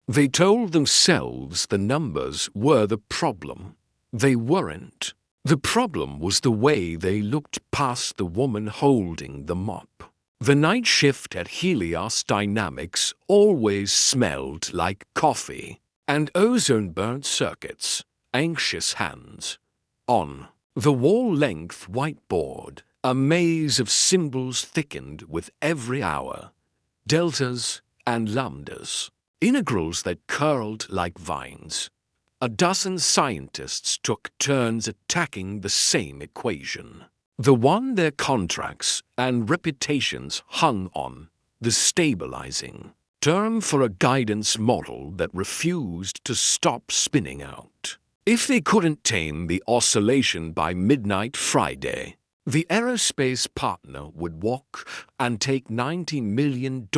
They told themselves the numbers were the problem. They weren't. The problem was the way they looked past the woman holding the mop. The night shift at Helios Dynamics always smelled like coffee and ozone-burnt circuits, anxious hands. On the wall-length whiteboard, a maze of symbols thickened with every hour. Deltas and lambdas, integrals that curled like vines. A dozen scientists took turns attacking the same equation, the one their contracts and reputations hung on, the stabilizing term for a guidance model that refused to stop spinning out. If they couldn't tame the oscillation by midnight Friday, the aerospace partner would walk and take $90 million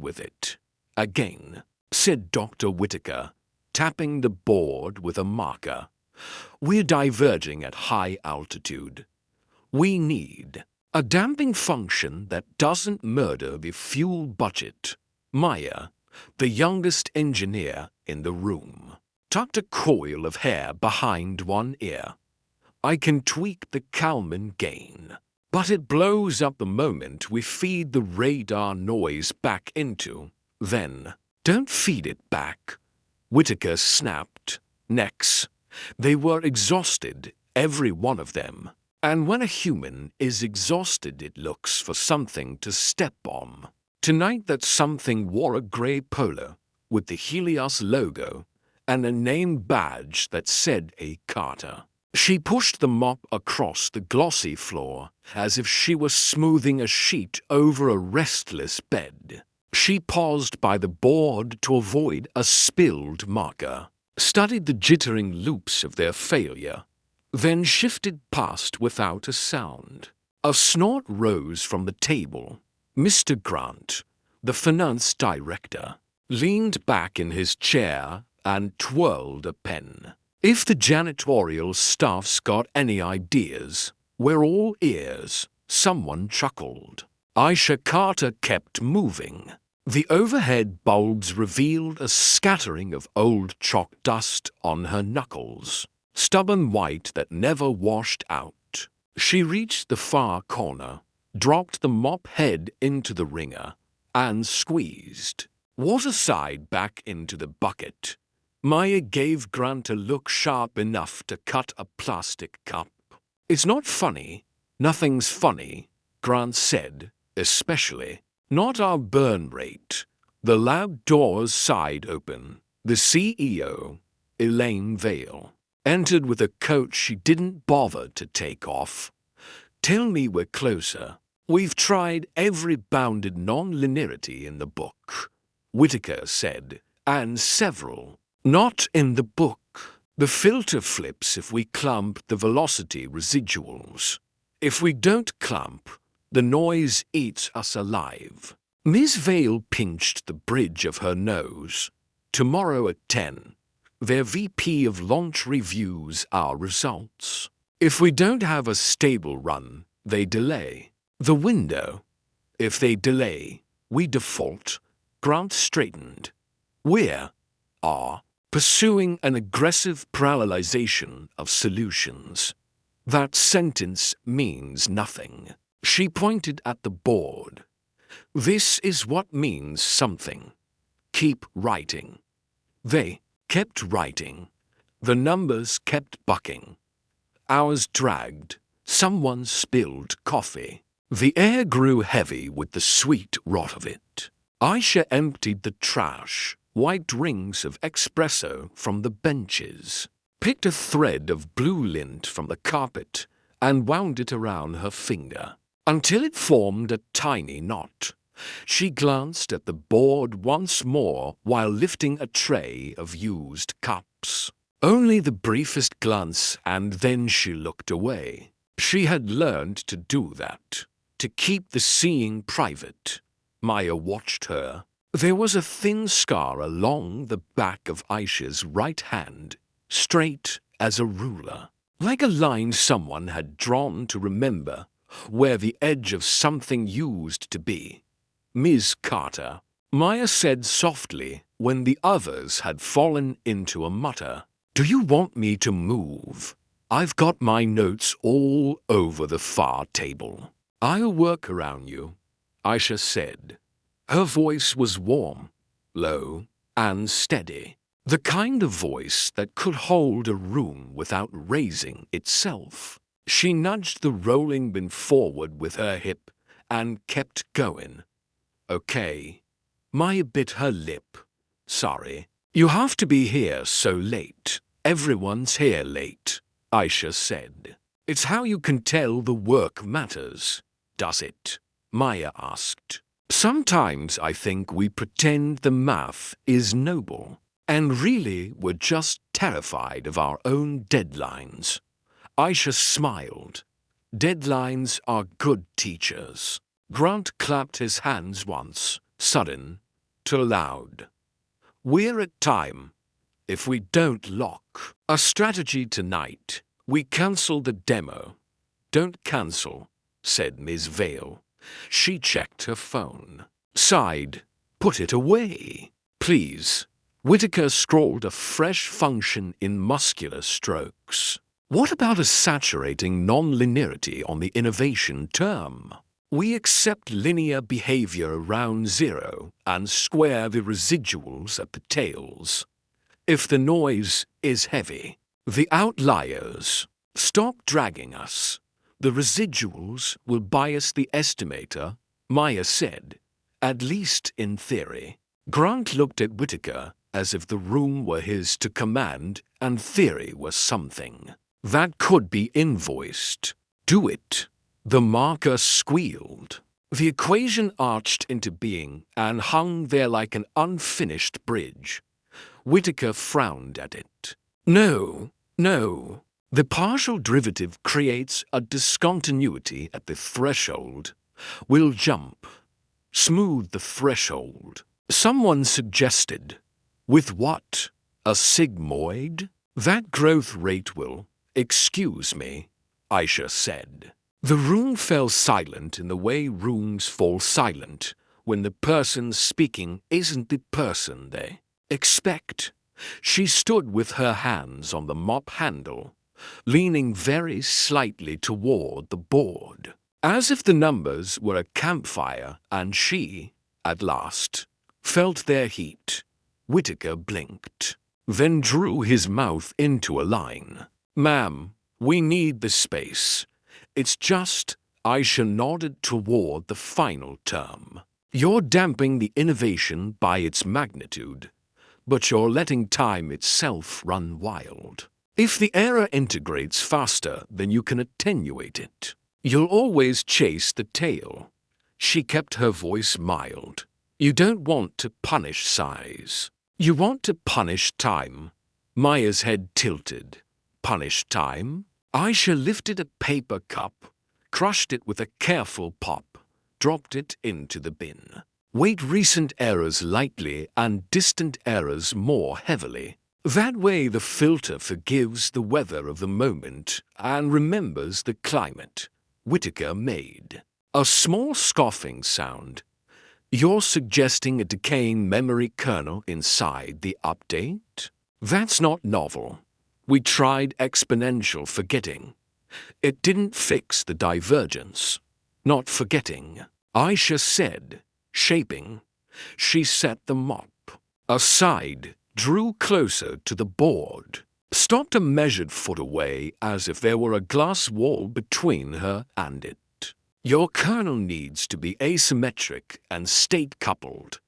with it. Again, said Dr. Whitaker, tapping the board with a marker. We're diverging at high altitude. We need a damping function that doesn't murder the fuel budget. Maya, the youngest engineer in the room, tucked a coil of hair behind one ear. I can tweak the Kalman gain, but it blows up the moment we feed the radar noise back into. Then, don't feed it back. Whitaker snapped. Necks. They were exhausted, every one of them. And when a human is exhausted, it looks for something to step on. Tonight that something wore a grey polo with the Helios logo and a name badge that said A. Carter. She pushed the mop across the glossy floor as if she were smoothing a sheet over a restless bed. She paused by the board to avoid a spilled marker, studied the jittering loops of their failure, then shifted past without a sound. A snort rose from the table. Mr. Grant, the finance director, leaned back in his chair and twirled a pen. If the janitorial staff's got any ideas, we're all ears, someone chuckled. Aisha Carter kept moving. The overhead bulbs revealed a scattering of old chalk dust on her knuckles, stubborn white that never washed out. She reached the far corner, dropped the mop head into the wringer, and squeezed water side back into the bucket. Maya gave Grant a look sharp enough to cut a plastic cup. It's not funny. Nothing's funny, Grant said, especially not our burn rate. The lab doors sighed open. The CEO, Elaine Vale, entered with a coat she didn't bother to take off. Tell me we're closer. We've tried every bounded non-linearity in the book, Whitaker said, and several. Not in the book. The filter flips if we clump the velocity residuals. If we don't clump, the noise eats us alive. Ms. Vale pinched the bridge of her nose. Tomorrow at 10, their VP of launch reviews our results. If we don't have a stable run, they delay the window. If they delay, we default. Grant straightened. We're pursuing an aggressive parallelization of solutions. That sentence means nothing. She pointed at the board. This is what means something. Keep writing. They kept writing. The numbers kept bucking. Hours dragged. Someone spilled coffee. The air grew heavy with the sweet rot of it. Aisha emptied the trash, white rings of espresso from the benches, picked a thread of blue lint from the carpet, and wound it around her finger, until it formed a tiny knot. She glanced at the board once more while lifting a tray of used cups. Only the briefest glance, and then she looked away. She had learned to do that, to keep the seeing private. Maya watched her. There was a thin scar along the back of Aisha's right hand, straight as a ruler, like a line someone had drawn to remember where the edge of something used to be. Ms. Carter, Maya said softly, when the others had fallen into a mutter. "Do you want me to move? I've got my notes all over the far table." "I'll work around you," Aisha said. Her voice was warm, low, and steady. The kind of voice that could hold a room without raising itself. She nudged the rolling bin forward with her hip and kept going. "Okay." Maya bit her lip. "Sorry. You have to be here so late. Everyone's here late," Aisha said. "It's how you can tell the work matters, does it?" Maya asked. "Sometimes I think we pretend the math is noble, and really we're just terrified of our own deadlines." Aisha smiled. "Deadlines are good teachers." Grant clapped his hands once, sudden to loud. "We're at time. If we don't lock a strategy tonight, we cancel the demo." "Don't cancel," said Ms. Vale. She checked her phone. Sighed. "Put it away, please." Whitaker scrawled a fresh function in muscular strokes. "What about a saturating non-linearity on the innovation term? We accept linear behavior around zero and square the residuals at the tails. If the noise is heavy, the outliers stop dragging us. The residuals will bias the estimator," Maya said, "at least in theory." Grant looked at Whitaker as if the room were his to command and theory was something that could be invoiced. "Do it." The marker squealed. The equation arched into being and hung there like an unfinished bridge. Whitaker frowned at it. "No, no. The partial derivative creates a discontinuity at the threshold. We'll jump. Smooth the threshold." Someone suggested. "With what? A sigmoid? That growth rate will—" "Excuse me," Aisha said. The room fell silent in the way rooms fall silent when the person speaking isn't the person they expect. She stood with her hands on the mop handle, leaning very slightly toward the board, as if the numbers were a campfire and she, at last, felt their heat. Whitaker blinked, then drew his mouth into a line. "Ma'am, we need the space. It's just," Aisha nodded toward the final term. "You're damping the innovation by its magnitude, but you're letting time itself run wild. If the error integrates faster than you can attenuate it, you'll always chase the tail." She kept her voice mild. "You don't want to punish size. You want to punish time." Maya's head tilted. "Punish time?" Aisha lifted a paper cup, crushed it with a careful pop, dropped it into the bin. "Weight recent errors lightly and distant errors more heavily. That way the filter forgives the weather of the moment and remembers the climate." Whitaker made a small scoffing sound. "You're suggesting a decaying memory kernel inside the update? That's not novel. We tried exponential forgetting. It didn't fix the divergence." "Not forgetting," Aisha said, shaping. She set the mop aside, drew closer to the board, stopped a measured foot away as if there were a glass wall between her and it. "Your kernel needs to be asymmetric and state-coupled.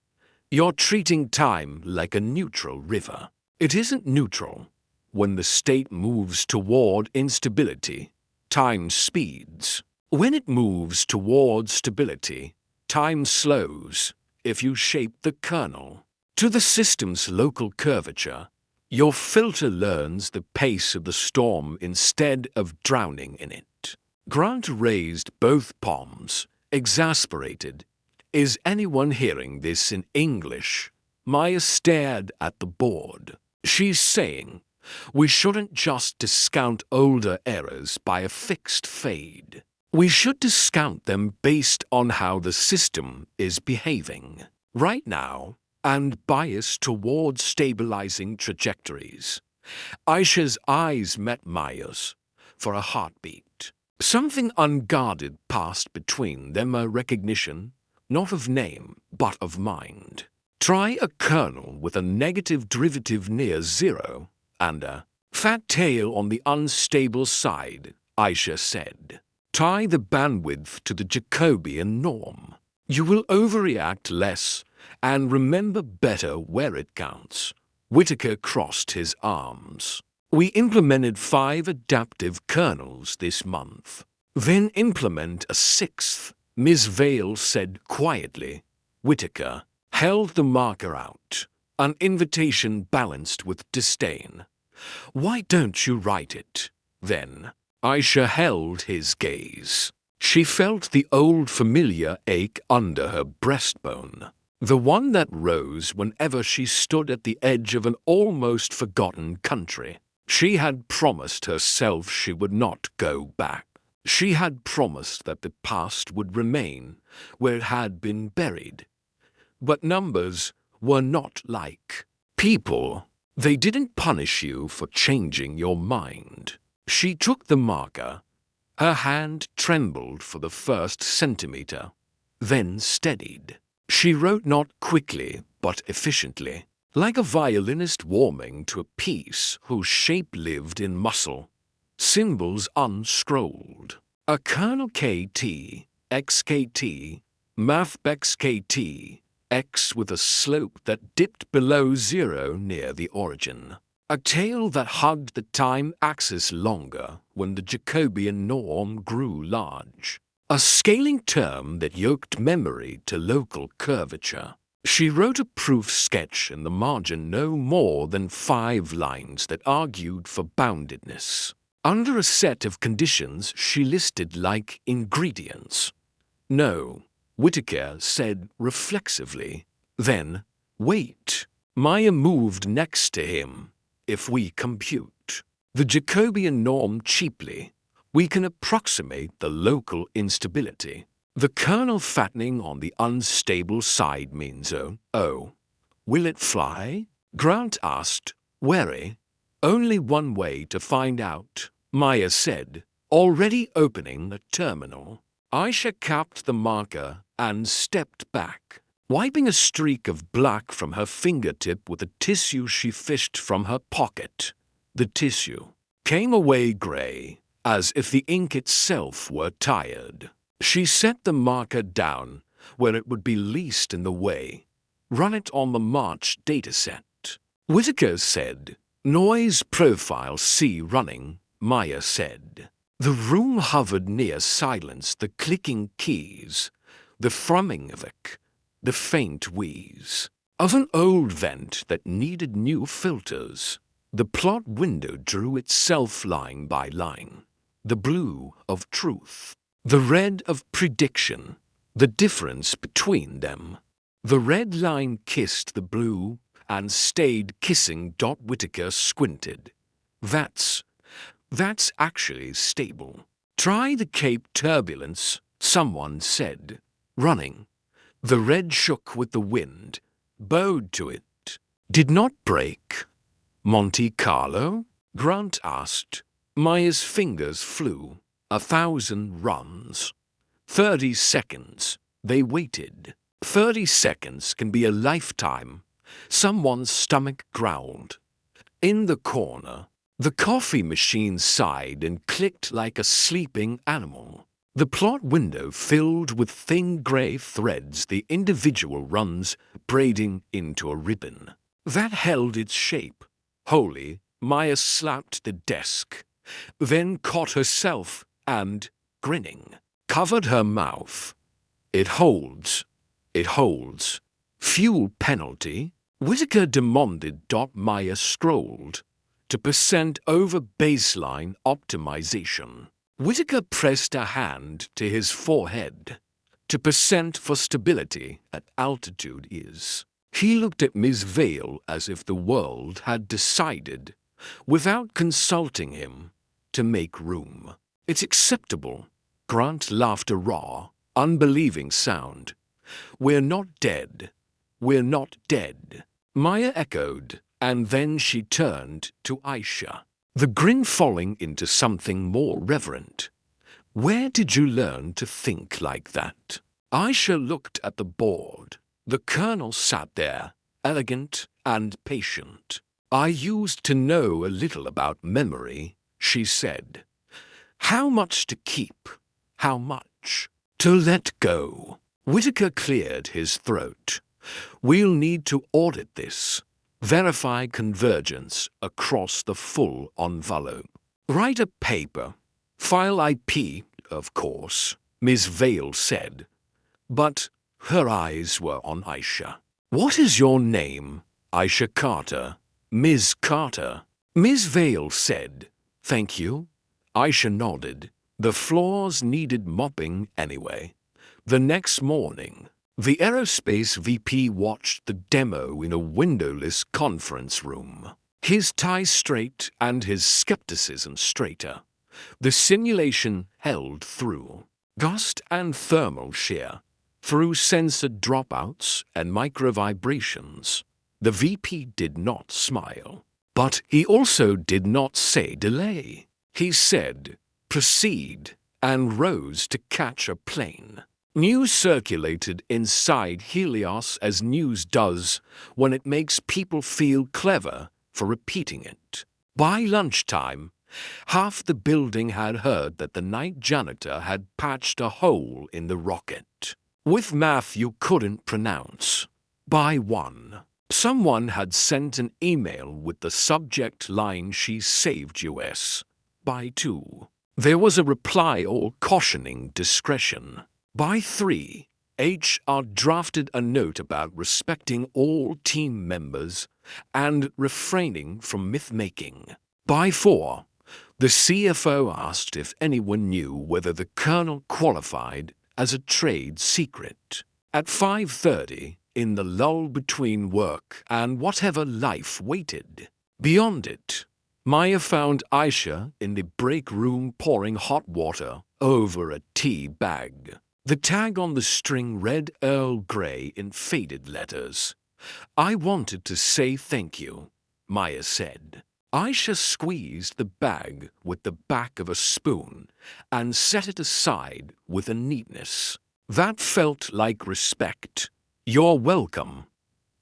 You're treating time like a neutral river. It isn't neutral. When the state moves toward instability, time speeds. When it moves toward stability, time slows if you shape the kernel to the system's local curvature. Your filter learns the pace of the storm instead of drowning in it." Grant raised both palms, exasperated. "Is anyone hearing this in English?" Maya stared at the board. "She's saying we shouldn't just discount older errors by a fixed fade. We should discount them based on how the system is behaving. Right now, and bias toward stabilizing trajectories. Aisha's eyes met Maya's for a heartbeat. Something unguarded passed between them, a recognition, not of name, but of mind. Try a kernel with a negative derivative near zero and a fat tail on the unstable side, Aisha said. Tie the bandwidth to the Jacobian norm. You will overreact less and remember better where it counts. Whitaker crossed his arms. We implemented 5 adaptive kernels this month. Then implement a 6th, Ms. Vale said quietly. Whitaker held the marker out, an invitation balanced with disdain. Why don't you write it, then? Aisha held his gaze. She felt the old familiar ache under her breastbone, the one that rose whenever she stood at the edge of an almost forgotten country. She had promised herself she would not go back. She had promised that the past would remain where it had been buried. But numbers were not like people. They didn't punish you for changing your mind. She took the marker. Her hand trembled for the first centimeter, then steadied. She wrote not quickly, but efficiently, like a violinist warming to a piece whose shape lived in muscle. Symbols unscrolled. A kernel KT, XKT, math XKT, X with a slope that dipped below zero near the origin. A tail that hugged the time axis longer when the Jacobian norm grew large. A scaling term that yoked memory to local curvature. She wrote a proof sketch in the margin no more than 5 lines that argued for boundedness. Under a set of conditions she listed like ingredients. No, Whitaker said reflexively. Then, wait. Maya moved next to him. If we compute the Jacobian norm cheaply, we can approximate the local instability. The kernel fattening on the unstable side means oh. Will it fly? Grant asked, wary. Only one way to find out, Maya said, already opening a terminal. Aisha capped the marker and stepped back, wiping a streak of black from her fingertip with a tissue she fished from her pocket. The tissue came away gray, as if the ink itself were tired. She set the marker down where it would be least in the way. Run it on the March dataset. Whitaker said, noise profile C running, Maya said. The room hovered near silence, the clicking keys, the thrumming of it, the faint wheeze of an old vent that needed new filters. The plot window drew itself line by line. The blue of truth, the red of prediction, the difference between them. The red line kissed the blue and stayed kissing. Whitaker squinted. That's actually stable. Try the Cape turbulence, someone said. Running. The red shook with the wind, bowed to it. Did not break. Monte Carlo? Grant asked. Maya's fingers flew. 1,000 runs. 30 seconds. They waited. 30 seconds can be a lifetime. Someone's stomach growled. In the corner, the coffee machine sighed and clicked like a sleeping animal. The plot window filled with thin gray threads, the individual runs braiding into a ribbon that held its shape. Wholly, Maya slapped the desk, then caught herself and, grinning, covered her mouth. It holds. It holds. Fuel penalty? Whitaker demanded. Maya scrolled to percent over baseline optimization. Whitaker pressed a hand to his forehead. To percent for stability at altitude is. He looked at Ms. Vale as if the world had decided, without consulting him, to make room. It's acceptable. Grant laughed a raw, unbelieving sound. We're not dead. we're not dead. Maya echoed, and then she turned to Aisha, the grin falling into something more reverent. Where did you learn to think like that? Aisha looked at the board. The colonel sat there, elegant and patient. I used to know a little about memory, she said. How much to keep? How much to let go? Whitaker cleared his throat. We'll need to audit this. Verify convergence across the full envelope. Write a paper. File IP, of course, Miss Vale said. But her eyes were on Aisha. What is your name? Aisha Carter. Ms. Carter. Miss Vale said. Thank you. Aisha nodded. The floors needed mopping anyway. The next morning, the aerospace VP watched the demo in a windowless conference room. His tie straight and his skepticism straighter. The simulation held through gust and thermal shear, through sensor dropouts and microvibrations. The VP did not smile, but he also did not say delay. He said, proceed, and rose to catch a plane. News circulated inside Helios as news does when it makes people feel clever for repeating it. By lunchtime, half the building had heard that the night janitor had patched a hole in the rocket, with math you couldn't pronounce. By 1, someone had sent an email with the subject line "She saved US." By 2, there was a reply all cautioning discretion. By 3, HR drafted a note about respecting all team members and refraining from myth-making. By 4, the CFO asked if anyone knew whether the colonel qualified as a trade secret. At 5:30, in the lull between work and whatever life waited, beyond it, Maya found Aisha in the break room pouring hot water over a tea bag. The tag on the string read Earl Grey in faded letters. I wanted to say thank you, Maya said. Aisha squeezed the bag with the back of a spoon and set it aside with a neatness that felt like respect. You're welcome.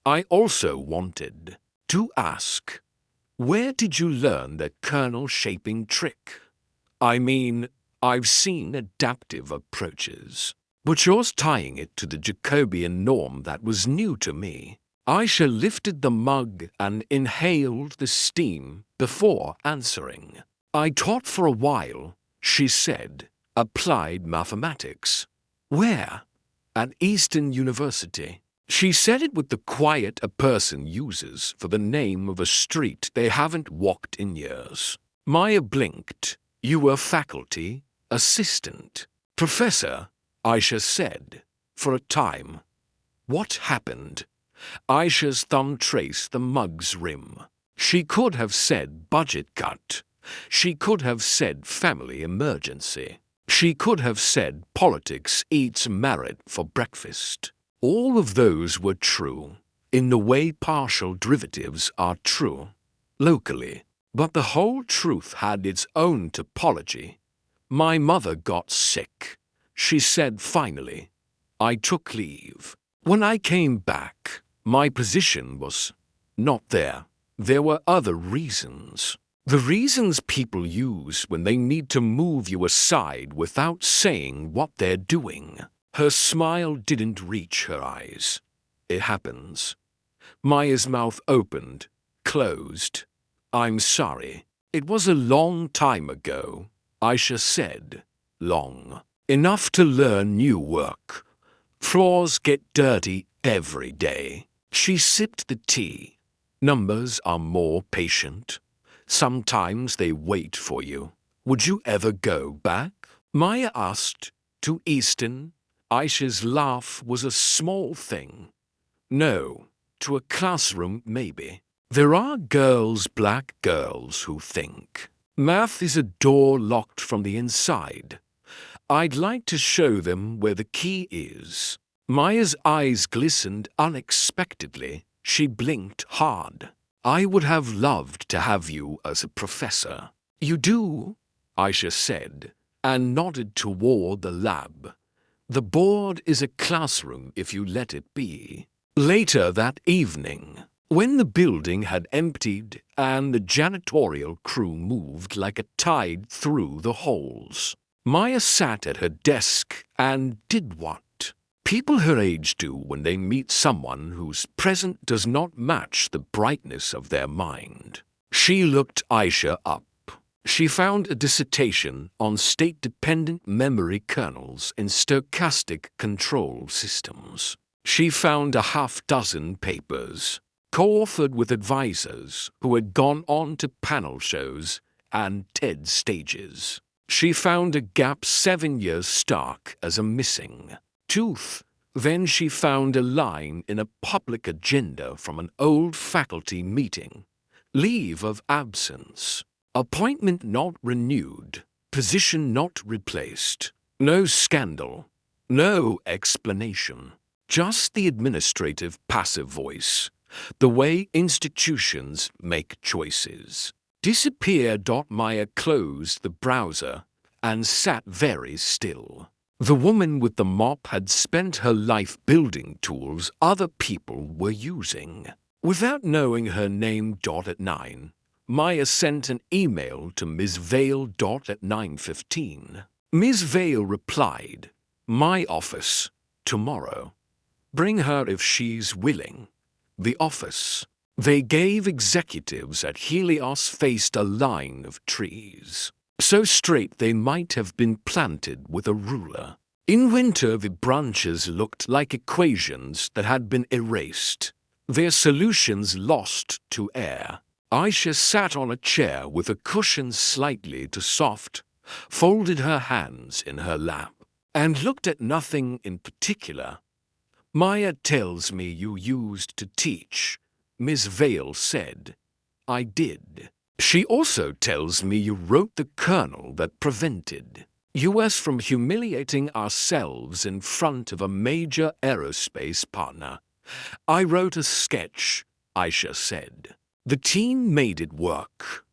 I also wanted to ask, where did you learn that kernel shaping trick? I mean, I've seen adaptive approaches, but yours tying it to the Jacobian norm, that was new to me. Aisha lifted the mug and inhaled the steam before answering. I taught for a while, she said. Applied mathematics. Where? At Eastern University. She said it with the quiet a person uses for the name of a street they haven't walked in years. Maya blinked. You were faculty? Assistant? Professor? Aisha said. For a time. What happened? Aisha's thumb traced the mug's rim. She could have said budget cut. She could have said family emergency. She could have said politics eats merit for breakfast. All of those were true, in the way partial derivatives are true, locally. But the whole truth had its own topology. My mother got sick, she said finally. I took leave. When I came back, my position was not there. There were other reasons. The reasons people use when they need to move you aside without saying what they're doing. Her smile didn't reach her eyes. It happens. Maya's mouth opened, closed. I'm sorry. It was a long time ago, Aisha said. Long. Enough to learn new work. Floors get dirty every day. She sipped the tea. Numbers are more patient. Sometimes they wait for you. Would you ever go back? Maya asked. To Easton? Aisha's laugh was a small thing. No. To a classroom, maybe. There are girls, black girls, who think math is a door locked from the inside. I'd like to show them where the key is. Maya's eyes glistened unexpectedly. She blinked hard. I would have loved to have you as a professor. You do? Aisha said, and nodded toward the lab. The board is a classroom if you let it be. Later that evening, when the building had emptied and the janitorial crew moved like a tide through the halls, Maya sat at her desk and did what people her age do when they meet someone whose present does not match the brightness of their mind. She looked Aisha up. She found a dissertation on state-dependent memory kernels in stochastic control systems. She found a half-dozen papers, co-authored with advisors who had gone on to panel shows and TED stages. She found a gap 7 years stark as a missing tooth. Then she found a line in a public agenda from an old faculty meeting. Leave of absence. Appointment not renewed. Position not replaced. No scandal. No explanation. Just the administrative passive voice. The way institutions make choices. Disappear. Maya closed the browser and sat very still. The woman with the mop had spent her life building tools other people were using. Without knowing her name. At 9, Maya sent an email to Ms. Vale. At 9:15. Ms. Vale replied, "My office, tomorrow. Bring her if she's willing." The office. They gave executives at Helios faced a line of trees, so straight they might have been planted with a ruler. In winter the branches looked like equations that had been erased, their solutions lost to air. Aisha sat on a chair with a cushion slightly too soft, folded her hands in her lap, and looked at nothing in particular. Maya tells me you used to teach, Miss Vale said. I did. She also tells me you wrote the kernel that prevented us from humiliating ourselves in front of a major aerospace partner. I wrote a sketch, Aisha said. The team made it work.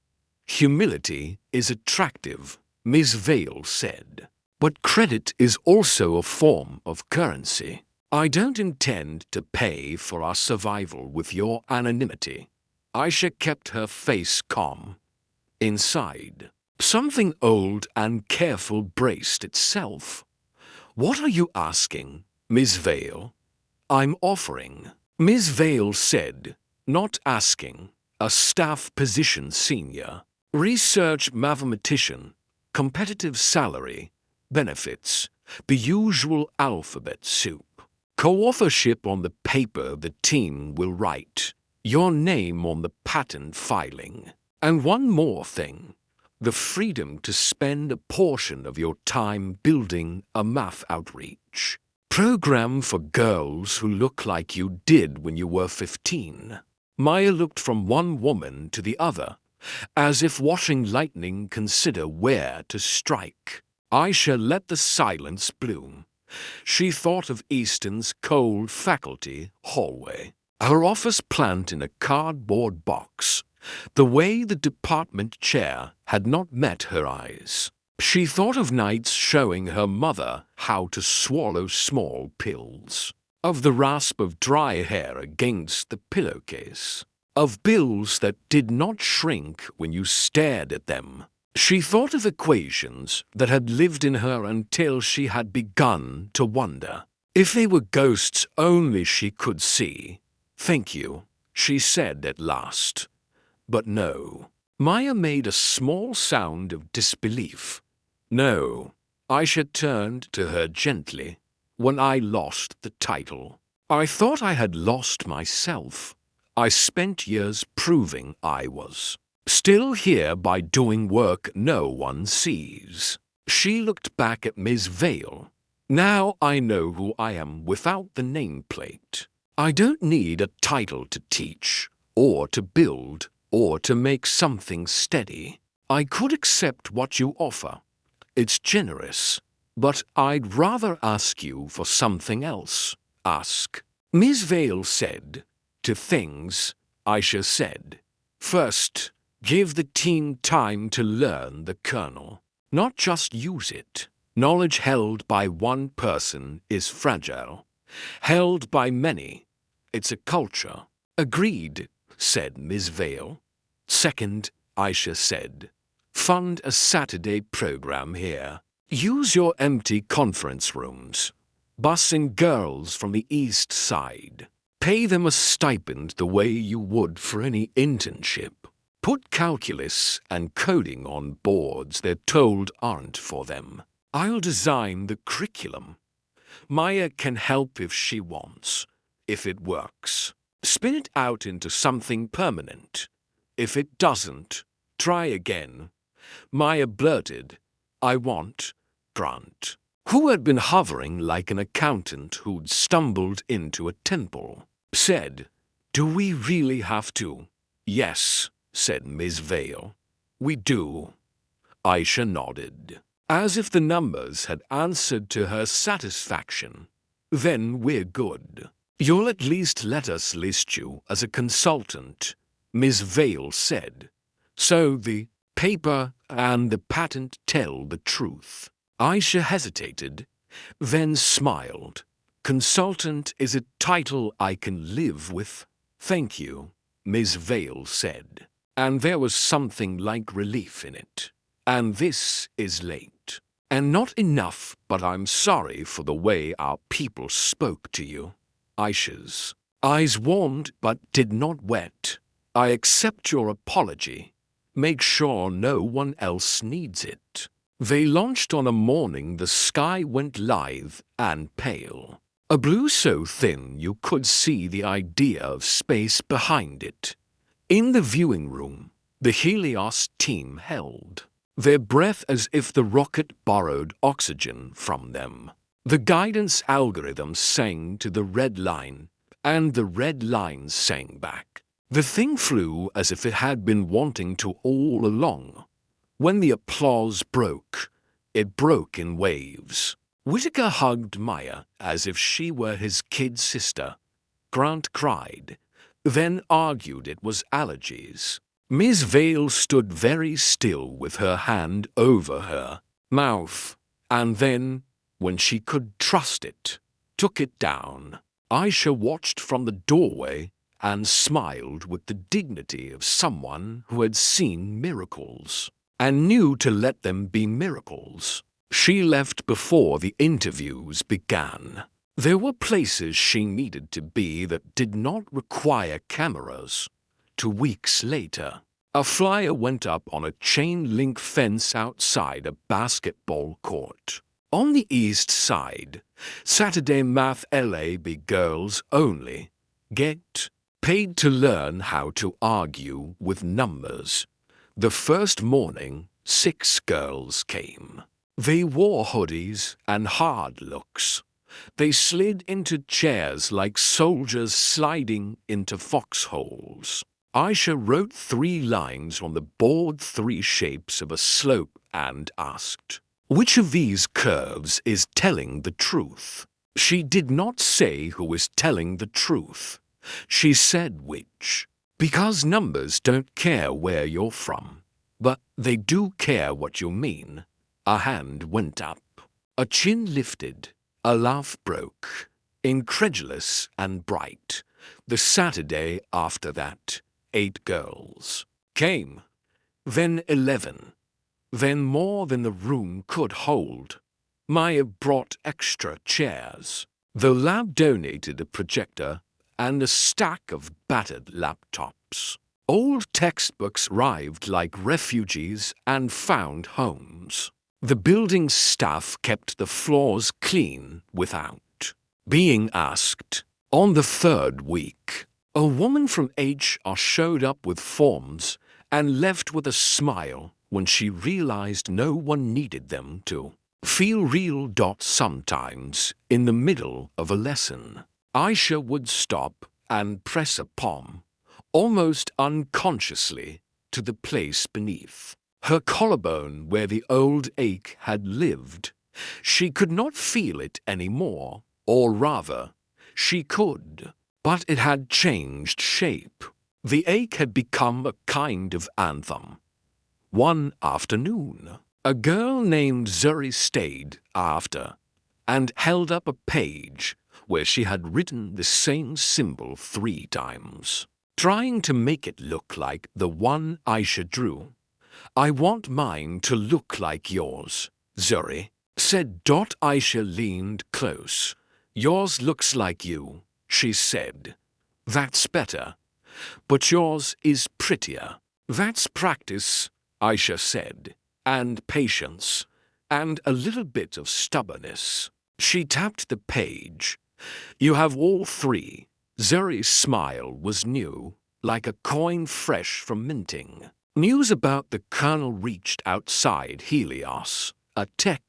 Humility is attractive, Ms. Vale said. But credit is also a form of currency. I don't intend to pay for our survival with your anonymity. Aisha kept her face calm. Inside, something old and careful braced itself. What are you asking, Ms. Vale? I'm offering, Ms. Vale said, not asking. A staff position senior, research mathematician, competitive salary, benefits, the usual alphabet soup. Co-authorship on the paper the team will write, your name on the patent filing. And one more thing, the freedom to spend a portion of your time building a math outreach program for girls who look like you did when you were 15. Maya looked from one woman to the other, as if watching lightning consider where to strike. Aisha let the silence bloom. She thought of Easton's cold faculty hallway, her office plant in a cardboard box, the way the department chair had not met her eyes. She thought of nights showing her mother how to swallow small pills, of the rasp of dry hair against the pillowcase, of bills that did not shrink when you stared at them. She thought of equations that had lived in her until she had begun to wonder if they were ghosts only she could see. Thank you, she said at last. But no. Maya made a small sound of disbelief. No. Aisha turned to her gently. When I lost the title, I thought I had lost myself. I spent years proving I was still here by doing work no one sees. She looked back at Ms. Vale. Now I know who I am without the nameplate. I don't need a title to teach, or to build, or to make something steady. I could accept what you offer. It's generous. But I'd rather ask you for something else. ask? Miss Vale said. To things, Aisha said. First, give the teen time to learn the kernel, not just use it. Knowledge held by one person is fragile. Held by many, it's a culture. Agreed, said Miss Vale. Second, Aisha said. Fund a Saturday program here. Use your empty conference rooms. Bus in girls from the East Side. Pay them a stipend the way you would for any internship. Put calculus and coding on boards they're told aren't for them. I'll design the curriculum. Maya can help if she wants, if it works. Spin it out into something permanent. If it doesn't, try again. Maya blurted, I want Grant, who had been hovering like an accountant who'd stumbled into a temple, said, Do we really have to? Yes, said Miss Vale. We do. Aisha nodded, as if the numbers had answered to her satisfaction. Then we're good. You'll at least let us list you as a consultant, Miss Vale said. So the paper and the patent tell the truth. Aisha hesitated, then smiled. Consultant is a title I can live with. Thank you, Miss Vale said. And there was something like relief in it. And this is late. And not enough, but I'm sorry for the way our people spoke to you. Aisha's eyes warmed but did not wet. I accept your apology. Make sure no one else needs it. They launched on a morning the sky went lithe and pale. A blue so thin you could see the idea of space behind it. In the viewing room, the Helios team held their breath as if the rocket borrowed oxygen from them. The guidance algorithm sang to the red line, and the red line sang back. The thing flew as if it had been wanting to all along. When the applause broke, it broke in waves. Whitaker hugged Maya as if she were his kid sister. Grant cried, then argued it was allergies. Miss Vale stood very still with her hand over her mouth, and then, when she could trust it, took it down. Aisha watched from the doorway and smiled with the dignity of someone who had seen miracles and knew to let them be miracles. She left before the interviews began. There were places she needed to be that did not require cameras. 2 weeks later, a flyer went up on a chain-link fence outside a basketball court. On the east side, Saturday Math LAB girls only. Get paid to learn how to argue with numbers. The first morning, 6 girls came. They wore hoodies and hard looks. They slid into chairs like soldiers sliding into foxholes. Aisha wrote 3 lines on the board, 3 shapes of a slope, and asked, which of these curves is telling the truth? She did not say who is telling the truth. She said which. Because numbers don't care where you're from, but they do care what you mean. A hand went up. A chin lifted. A laugh broke. Incredulous and bright. The Saturday after that, 8 girls came. Then 11. Then more than the room could hold. Maya brought extra chairs. The lab donated a projector and a stack of battered laptops. Old textbooks arrived like refugees and found homes. The building staff kept the floors clean without being asked. On the 3rd week, a woman from HR showed up with forms and left with a smile when she realized no one needed them to feel real. Sometimes, in the middle of a lesson, Aisha would stop and press a palm, almost unconsciously, to the place beneath her collarbone where the old ache had lived. She could not feel it anymore, or rather, She could, but it had changed shape. The ache had become a kind of anthem. One afternoon, a girl named Zuri stayed after and held up a page where she had written the same symbol 3 times, trying to make it look like the one Aisha drew. "I want mine to look like yours," Zuri said. Aisha leaned close. "Yours looks like you," she said. "That's better. But yours is prettier." "That's practice," Aisha said, "and patience, and a little bit of stubbornness." She tapped the page. "You have all 3. Zuri's smile was new, like a coin fresh from minting. News about the colonel reached outside Helios. A tech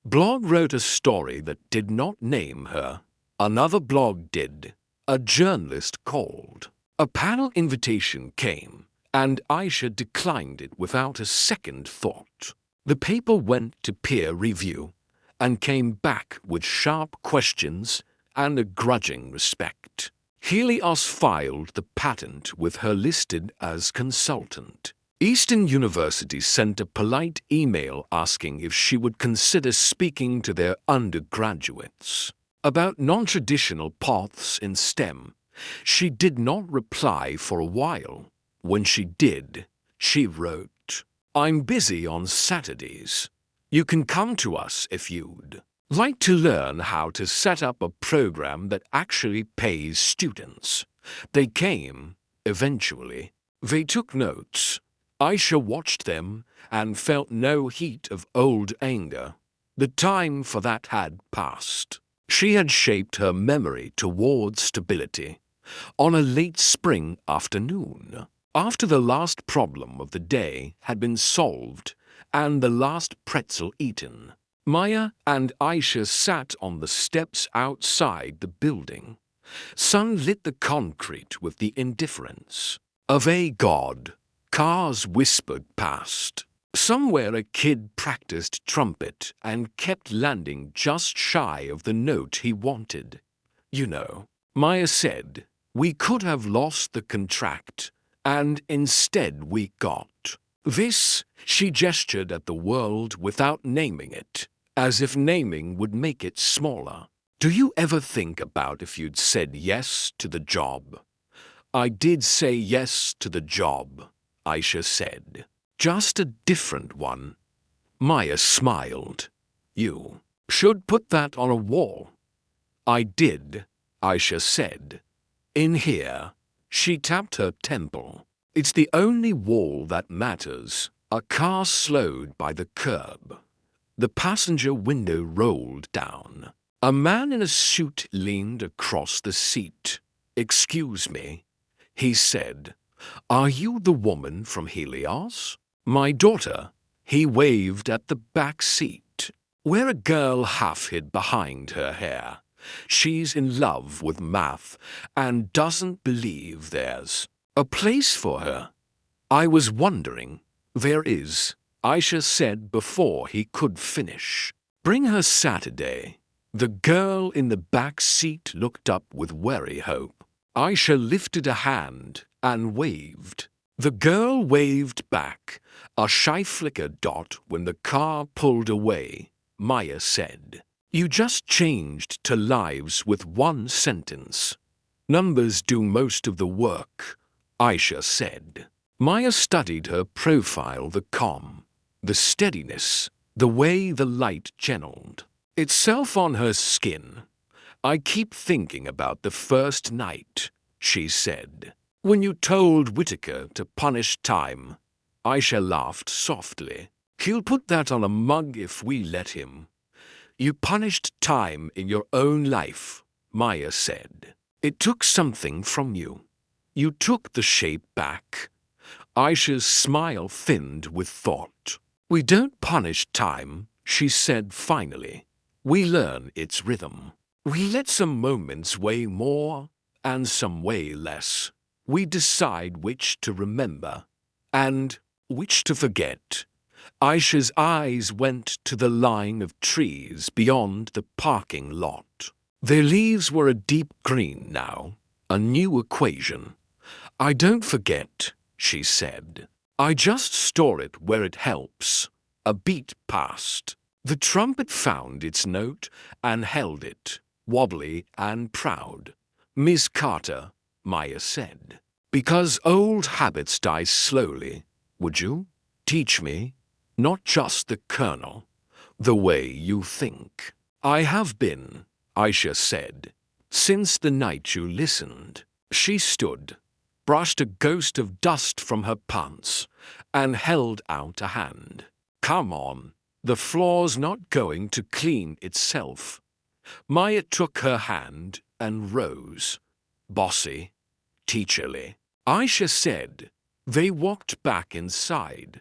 blog wrote a story that did not name her. Another blog did. A journalist called. A panel invitation came, and Aisha declined it without a second thought. The paper went to peer review and came back with sharp questions and a grudging respect. Helios filed the patent with her listed as consultant. Eastern University sent a polite email asking if she would consider speaking to their undergraduates about non-traditional paths in STEM. She did not reply for a while. When she did, she wrote, "I'm busy on Saturdays. You can come to us if you'd like to learn how to set up a program that actually pays students." They came, eventually. They took notes. Aisha watched them and felt no heat of old anger. The time for that had passed. She had shaped her memory toward stability. On a late spring afternoon, after the last problem of the day had been solved and the last pretzel eaten, Maya and Aisha sat on the steps outside the building. Sun lit the concrete with the indifference of a god. Cars whispered past. Somewhere a kid practiced trumpet and kept landing just shy of the note he wanted. "You know," Maya said, "we could have lost the contract, and instead we got this." She gestured at the world without naming it, as if naming would make it smaller. "Do you ever think about if you'd said yes to the job?" "I did say yes to the job," Aisha said. "Just a different one." Maya smiled. "You should put that on a wall." "I did," Aisha said. "In here." She tapped her temple. "It's the only wall that matters." A car slowed by the curb. The passenger window rolled down. A man in a suit leaned across the seat. "Excuse me," he said. "Are you the woman from Helios?" "My daughter." He waved at the back seat, where a girl half hid behind her hair. "She's in love with math and doesn't believe there's a place for her." "I was wondering." "There is," Aisha said before he could finish. "Bring her Saturday." The girl in the back seat looked up with wary hope. Aisha lifted a hand and waved. The girl waved back, a shy flicker dot when the car pulled away. Maya said, "You just changed to lives with one sentence." "Numbers do most of the work," Aisha said. Maya studied her profile, the calm, the steadiness, the way the light channeled itself on her skin. "I keep thinking about the first night," she said, "when you told Whitaker to punish time." Aisha laughed softly. "He'll put that on a mug if we let him." "You punished time in your own life," Maya said. "It took something from you. You took the shape back." Aisha's smile thinned with thought. "We don't punish time," she said finally. "We learn its rhythm. We let some moments weigh more and some weigh less. We decide which to remember and which to forget." Aisha's eyes went to the line of trees beyond the parking lot. Their leaves were a deep green now, a new equation. "I don't forget," she said. "I just store it where it helps." A beat passed. The trumpet found its note and held it, wobbly and proud. "Miss Carter," Maya said, "because old habits die slowly, would you teach me, not just the kernel, the way you think?" "I have been," Aisha said, "since the night you listened." She stood, brushed a ghost of dust from her pants, and held out a hand. "Come on, the floor's not going to clean itself." Maya took her hand and rose, bossy, teacherly. Aisha said. They walked back inside.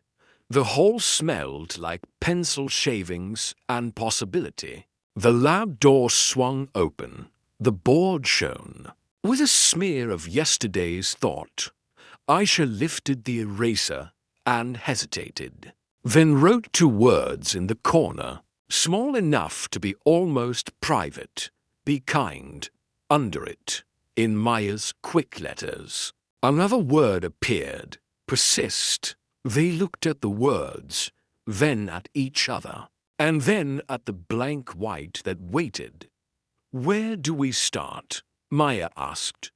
The hall smelled like pencil shavings and possibility. The lab door swung open. The board shone. With a smear of yesterday's thought, Aisha lifted the eraser and hesitated, then wrote 2 words in the corner, small enough to be almost private. "Be kind," under it, in Maya's quick letters. Another word appeared, persist. They looked at the words, then at each other, and then at the blank white that waited. "Where do we start?" Maya asked.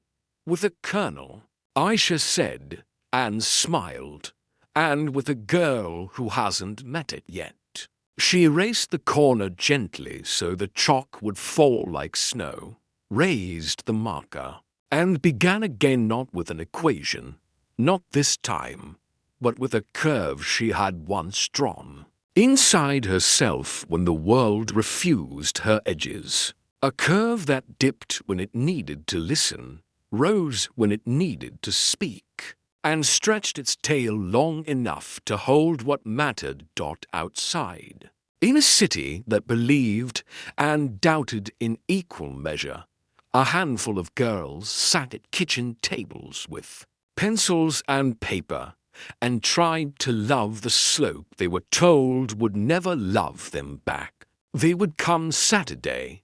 "With a kernel," Aisha said, and smiled, "and with a girl who hasn't met it yet." She erased the corner gently so the chalk would fall like snow, raised the marker, and began again, not with an equation, not this time, but with a curve she had once drawn. Inside herself when the world refused her edges. A curve that dipped when it needed to listen, rose when it needed to speak, and stretched its tail long enough to hold what mattered. Outside. In a city that believed and doubted in equal measure, a handful of girls sat at kitchen tables with pencils and paper and tried to love the slope they were told would never love them back. They would come Saturday.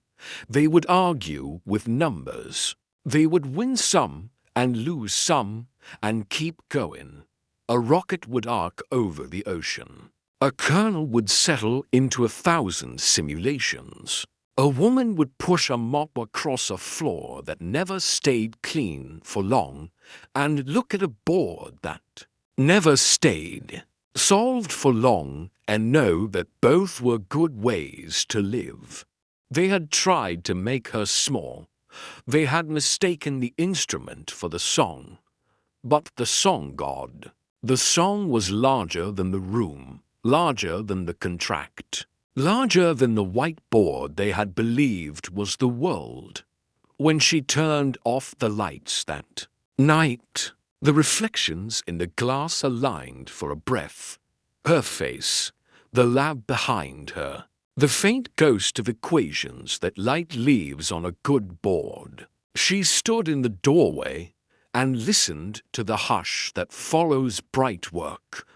They would argue with numbers. They would win some and lose some and keep going. A rocket would arc over the ocean. A kernel would settle into 1,000 simulations. A woman would push a mop across a floor that never stayed clean for long and look at a board that never stayed solved for long and know that both were good ways to live. They had tried to make her small. They had mistaken the instrument for the song. But the song god. The song was larger than the room, larger than the contract, larger than the whiteboard they had believed was the world. When she turned off the lights that night, the reflections in the glass aligned for a breath. Her face, the lab behind her, the faint ghost of equations that light leaves on a good board. She stood in the doorway and listened to the hush that follows bright work.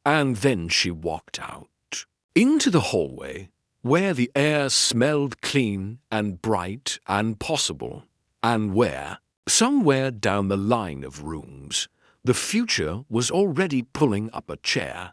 And then she walked out, into the hallway, where the air smelled clean and bright and possible, and where, somewhere down the line of rooms, the future was already pulling up a chair.